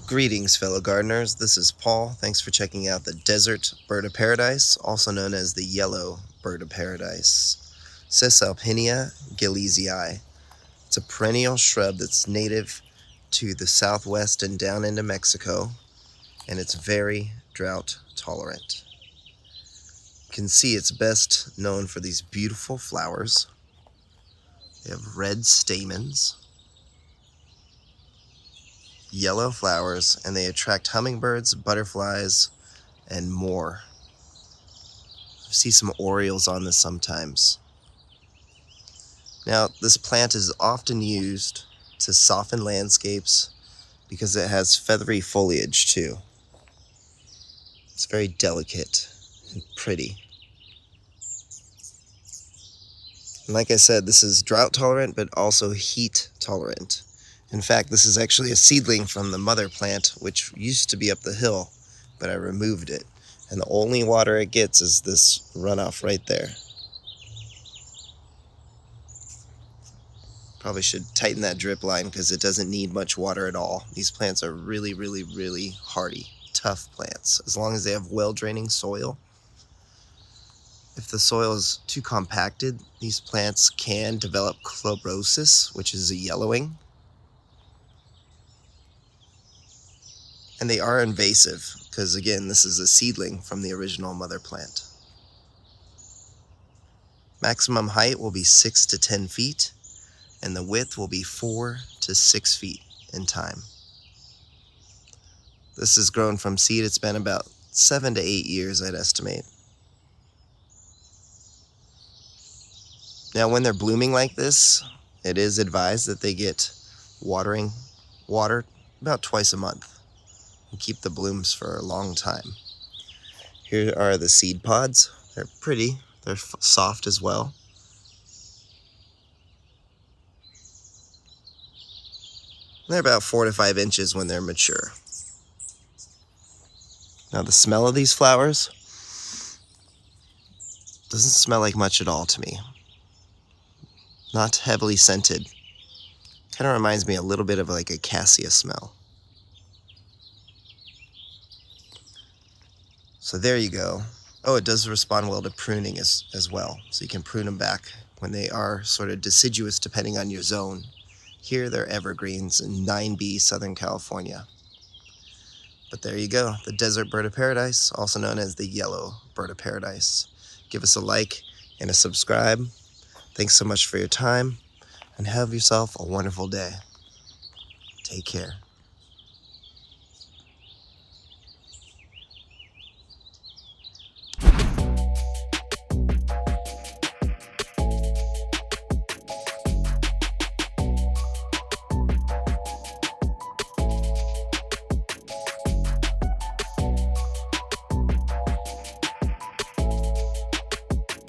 Greetings, fellow gardeners. This is Paul. Thanks for checking out the desert bird of paradise, also known as the yellow bird of paradise, Cisalpinia gillesii. It's a perennial shrub that's native to the southwest and down into Mexico, and it's very drought tolerant. You can see it's best known for these beautiful flowers. They have red stamens, yellow flowers, and they attract hummingbirds, butterflies, and more. I see some orioles on this sometimes. Now, this plant is often used to soften landscapes because it has feathery foliage too. It's very delicate and pretty. And like I said, this is drought tolerant but also heat tolerant. In fact, this is actually a seedling from the mother plant, which used to be up the hill, but I removed it. And the only water it gets is this runoff right there. Probably should tighten that drip line because it doesn't need much water at all. These plants are really, really, really hardy, tough plants, as long as they have well-draining soil. If the soil is too compacted, these plants can develop chlorosis, which is a yellowing. And they are invasive because, again, this is a seedling from the original mother plant. Maximum height will be 6 to 10 feet, and the width will be 4 to 6 feet in time. This is grown from seed. It's been about 7 to 8 years, I'd estimate. Now, when they're blooming like this, it is advised that they get watered about twice a month and keep the blooms for a long time. Here are the seed pods. They're pretty. They're soft as well. They're about 4 to 5 inches when they're mature. Now, the smell of these flowers doesn't smell like much at all to me. Not heavily scented. Kind of reminds me a little bit of like a cassia smell. So there you go. Oh, it does respond well to pruning as well. So you can prune them back when they are sort of deciduous depending on your zone. Here they're evergreens in 9B, Southern California. But there you go, the desert bird of paradise, also known as the yellow bird of paradise. Give us a like and a subscribe. Thanks so much for your time, and have yourself a wonderful day. Take care.